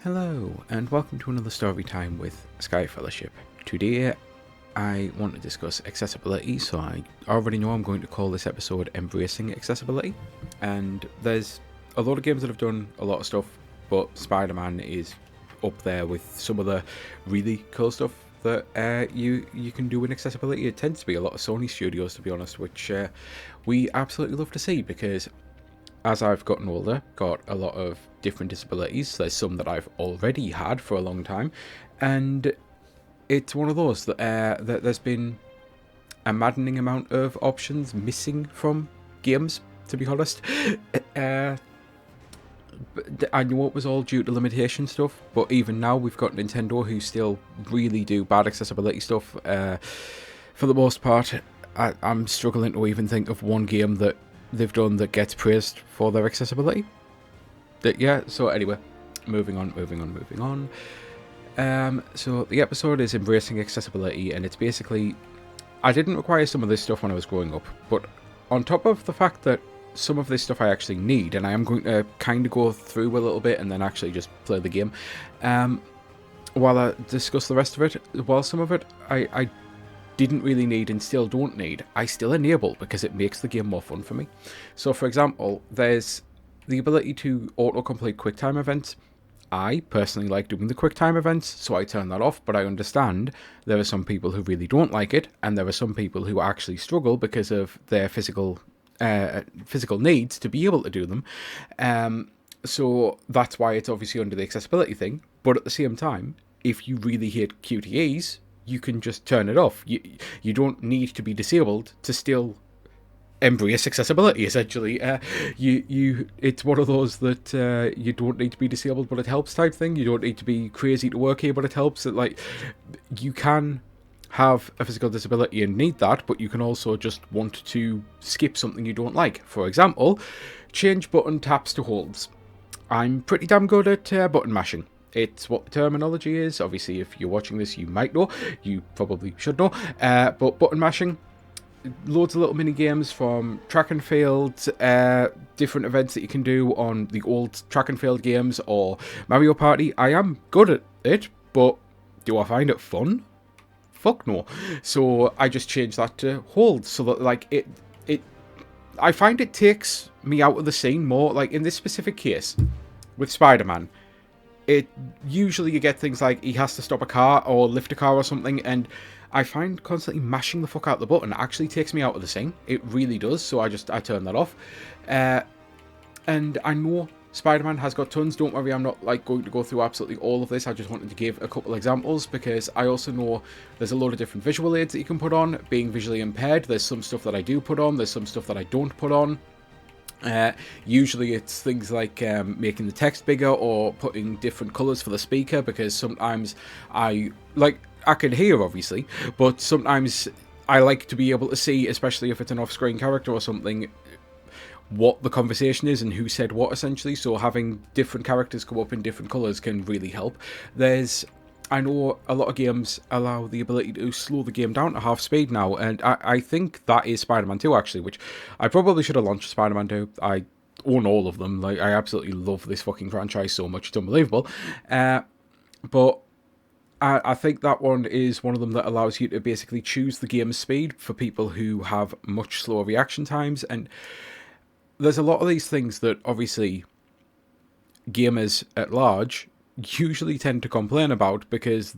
Hello, and welcome to another story time with Sky Fellowship. Today, I want to discuss accessibility, so I already know I'm going to call this episode Embracing Accessibility. And there's a lot of games that have done a lot of stuff, but Spider-Man is up there with some of the really cool stuff that you can do in accessibility. It tends to be a lot of Sony studios, to be honest, which we absolutely love to see, because as I've gotten older, got a lot of different disabilities. There's some that I've already had for a long time, and it's one of those that there's been a maddening amount of options missing from games, to be honest. I know it was all due to limitation stuff, but even now we've got Nintendo who still really do bad accessibility stuff. For the most part, I'm struggling to even think of one game that they've done that gets praised for their accessibility. So anyway, moving on. So the episode is Embracing Accessibility, and it's basically, I didn't require some of this stuff when I was growing up, but on top of the fact that some of this stuff I actually need, and I am going to kind of go through a little bit and then actually just play the game, while I discuss the rest of it, while some of it I didn't really need and still don't need, I still enable because it makes the game more fun for me. So for example, there's the ability to autocomplete QuickTime events. I personally like doing the QuickTime events, so I turn that off, but I understand there are some people who really don't like it, and there are some people who actually struggle because of their physical needs to be able to do them. So that's why it's obviously under the accessibility thing, but at the same time, if you really hate QTEs, you can just turn it off. You don't need to be disabled to still embrace accessibility, essentially. It's one of those that you don't need to be disabled but it helps type thing. You don't need to be crazy to work here but it helps. Like, you can have a physical disability and need that, but you can also just want to skip something you don't like. For example, change button taps to holds. I'm pretty damn good at button mashing. It's what the terminology is. Obviously, if you're watching this, you might know. You probably should know. But button mashing, loads of little mini games from track and field, different events that you can do on the old track and field games or Mario Party. I am good at it, but do I find it fun? Fuck no. So I just changed that to hold, so that like it I find it takes me out of the scene more. Like in this specific case with Spider-Man, it usually you get things like he has to stop a car or lift a car or something, and I find constantly mashing the fuck out the button actually takes me out of the scene. It really does. So I turn that off. And I know Spider-Man has got tons. Don't worry, I'm not like going to go through absolutely all of this. I just wanted to give a couple examples because I also know there's a lot of different visual aids that you can put on. Being visually impaired, there's some stuff that I do put on. There's some stuff that I don't put on. Usually it's things like making the text bigger or putting different colours for the speaker, because sometimes I can hear obviously, but sometimes I like to be able to see, especially if it's an off-screen character or something, what the conversation is and who said what, essentially. So having different characters go up in different colours can really help. I know a lot of games allow the ability to slow the game down to half speed now, and I think that is Spider-Man 2, actually, which I probably should have launched Spider-Man 2. I own all of them. Like, I absolutely love this fucking franchise so much. It's unbelievable. But I think that one is one of them that allows you to basically choose the game speed for people who have much slower reaction times. And there's a lot of these things that, obviously, gamers at large usually tend to complain about, because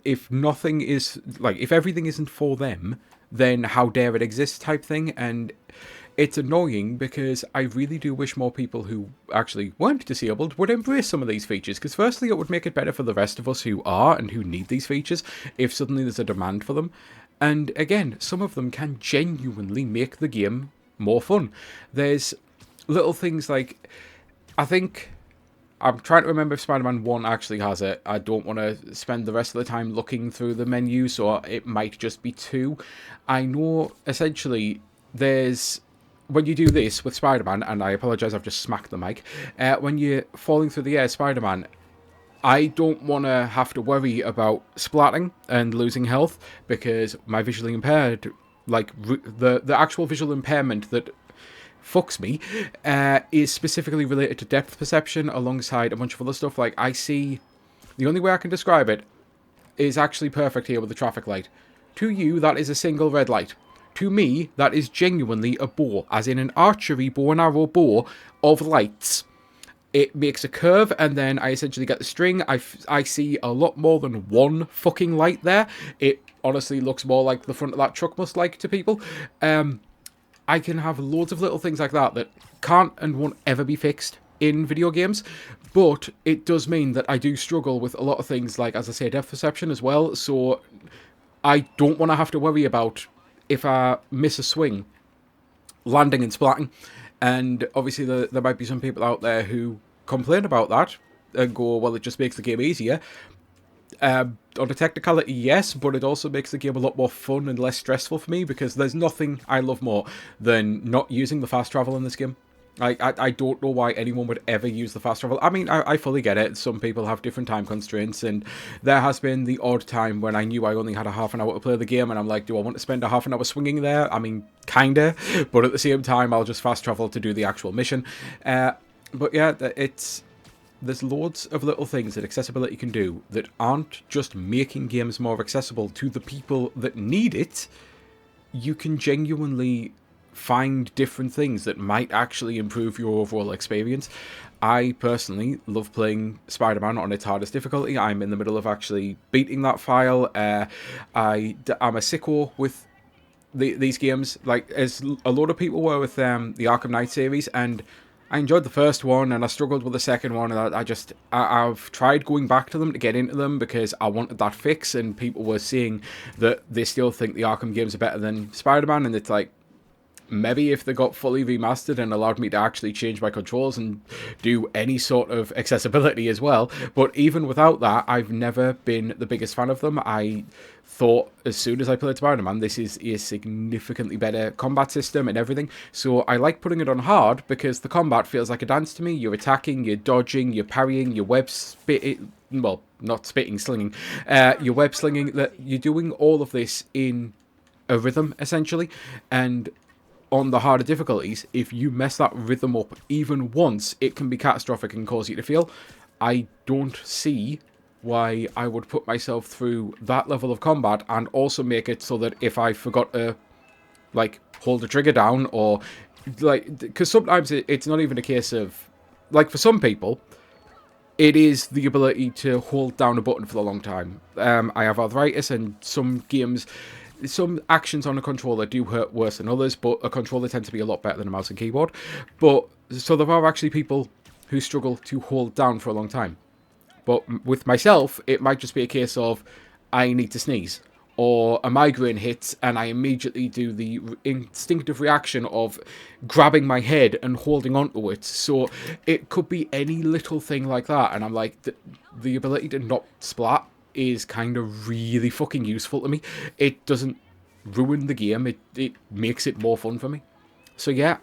if everything isn't for them, then how dare it exist type thing. And it's annoying because I really do wish more people who actually weren't disabled would embrace some of these features, because firstly it would make it better for the rest of us who are and who need these features if suddenly there's a demand for them. And again, some of them can genuinely make the game more fun. There's little things like, I'm trying to remember if Spider-Man 1 actually has it. I don't want to spend the rest of the time looking through the menu, so it might just be 2. I know, essentially, when you do this with Spider-Man, and I apologise, I've just smacked the mic. When you're falling through the air, Spider-Man, I don't want to have to worry about splatting and losing health, because my visually impaired, the actual visual impairment that fucks me, is specifically related to depth perception alongside a bunch of other stuff. Like, I see... The only way I can describe it is actually perfect here with the traffic light. To you, that is a single red light. To me, that is genuinely a bow, as in an archery bow and arrow bow of lights. It makes a curve, and then I essentially get the string. I see a lot more than one fucking light there. It honestly looks more like the front of that truck must like to people. I can have loads of little things like that that can't and won't ever be fixed in video games, but it does mean that I do struggle with a lot of things like, as I say, depth perception as well, so I don't want to have to worry about if I miss a swing, landing and splatting. And obviously there might be some people out there who complain about that and go, well, it just makes the game easier. On a technicality, yes, but it also makes the game a lot more fun and less stressful for me, because there's nothing I love more than not using the fast travel in this game. I don't know why anyone would ever use the fast travel. I mean, I fully get it. Some people have different time constraints, and there has been the odd time when I knew I only had a half an hour to play the game, and I'm like, do I want to spend a half an hour swinging there? I mean, kinda, but at the same time, I'll just fast travel to do the actual mission. But yeah, there's loads of little things that accessibility can do that aren't just making games more accessible to the people that need it. You can genuinely find different things that might actually improve your overall experience. I personally love playing Spider-Man on its hardest difficulty. I'm in the middle of actually beating that file. I'm a sicko with these games, like as a lot of people were with the Arkham Knight series, and I enjoyed the first one and I struggled with the second one, and I've tried going back to them to get into them because I wanted that fix, and people were saying that they still think the Arkham games are better than Spider-Man, and it's like, maybe if they got fully remastered and allowed me to actually change my controls and do any sort of accessibility as well. But even without that, I've never been the biggest fan of them. I thought as soon as I played Spider-Man, this is a significantly better combat system and everything. So I like putting it on hard because the combat feels like a dance to me. You're attacking, you're dodging, you're parrying, you're web spitting. Well, not spitting, slinging. You're web slinging. That you're doing all of this in a rhythm, essentially. And on the harder difficulties, if you mess that rhythm up even once, it can be catastrophic and cause you to fail. I don't see why I would put myself through that level of combat and also make it so that if I forgot to, like, hold the trigger down, or, like, because sometimes it's not even a case of, like, for some people, it is the ability to hold down a button for a long time. I have arthritis, and some games... Some actions on a controller do hurt worse than others, but a controller tends to be a lot better than a mouse and keyboard. But so there are actually people who struggle to hold down for a long time. But with myself, it might just be a case of I need to sneeze, or a migraine hits and I immediately do the instinctive reaction of grabbing my head and holding onto it. So it could be any little thing like that, and I'm like, the ability to not splat is kind of really fucking useful to me. It doesn't ruin the game, it makes it more fun for me. So yeah,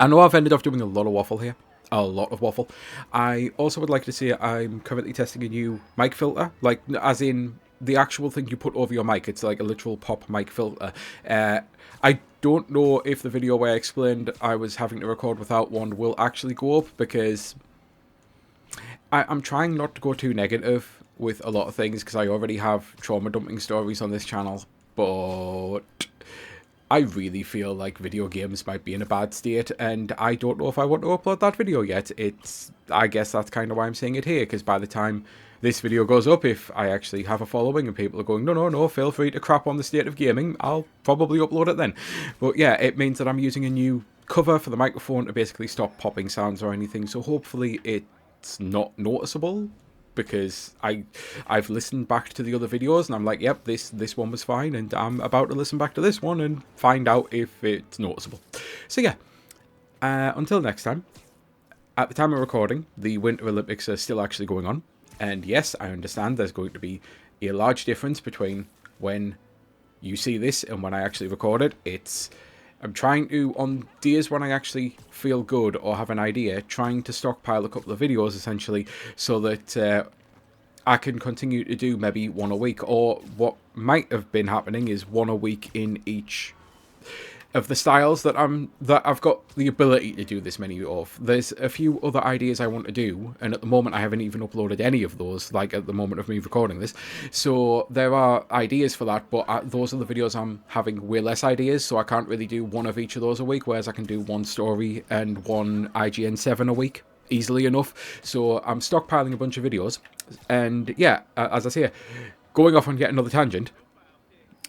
I know I've ended up doing a lot of waffle here. A lot of waffle. I also would like to say I'm currently testing a new mic filter, like as in the actual thing you put over your mic. It's like a literal pop mic filter. I don't know if the video where I explained I was having to record without one will actually go up, because I'm trying not to go too negative with a lot of things, because I already have trauma dumping stories on this channel, but I really feel like video games might be in a bad state, and I don't know if I want to upload that video yet. I guess that's kind of why I'm saying it here, because by the time this video goes up, if I actually have a following and people are going, no, feel free to crap on the state of gaming, I'll probably upload it then. But yeah, it means that I'm using a new cover for the microphone to basically stop popping sounds or anything, so hopefully it's not noticeable, because I've listened back to the other videos and I'm like, yep, this one was fine, and I'm about to listen back to this one and find out if it's noticeable. So yeah, until next time. At the time of recording, the Winter Olympics are still actually going on, and yes, I understand there's going to be a large difference between when you see this and when I actually record it. I'm trying to, on days when I actually feel good or have an idea, trying to stockpile a couple of videos, essentially, so that I can continue to do maybe one a week, or what might have been happening is one a week in each of the styles that I've got the ability to do this many of. There's a few other ideas I want to do, and at the moment I haven't even uploaded any of those, like at the moment of me recording this. So there are ideas for that, but those are the videos I'm having way less ideas, so I can't really do one of each of those a week, whereas I can do one story and one IGN 7 a week easily enough. So I'm stockpiling a bunch of videos, and yeah, as I say, going off on yet another tangent,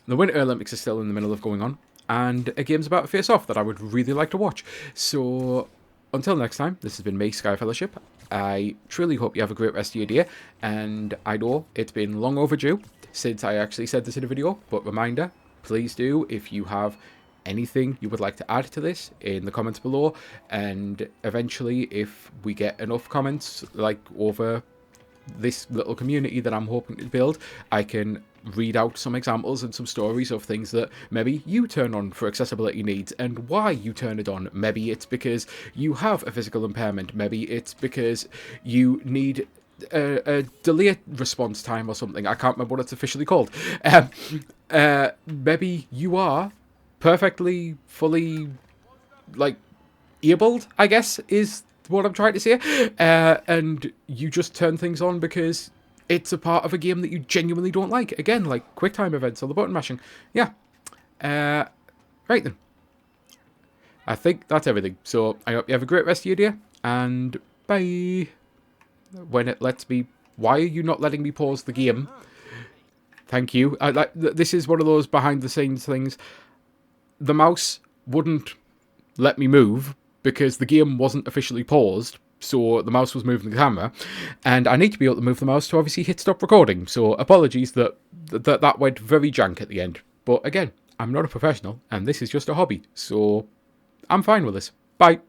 the Winter Olympics is still in the middle of going on, and a game's about to face off that I would really like to watch. So until next time, this has been me, Sky Fellowship. I truly hope you have a great rest of your day, and I know it's been long overdue since I actually said this in a video, but reminder, please do, if you have anything you would like to add to this, in the comments below, and eventually if we get enough comments like over this little community that I'm hoping to build, I can read out some examples and some stories of things that maybe you turn on for accessibility needs and why you turn it on. Maybe it's because you have a physical impairment, maybe it's because you need a delay response time or something. I can't remember what it's officially called. Maybe you are perfectly, fully, like, abled, I guess, is what I'm trying to say. And you just turn things on because it's a part of a game that you genuinely don't like. Again, like quick time events or the button mashing. Yeah. Right then. I think that's everything. So I hope you have a great rest of your day, and bye. When it lets me... Why are you not letting me pause the game? Thank you. This is one of those behind the scenes things. The mouse wouldn't let me move because the game wasn't officially paused, so the mouse was moving the camera, and I need to be able to move the mouse to obviously hit stop recording, so apologies that went very jank at the end. But again, I'm not a professional, and this is just a hobby, so I'm fine with this. Bye.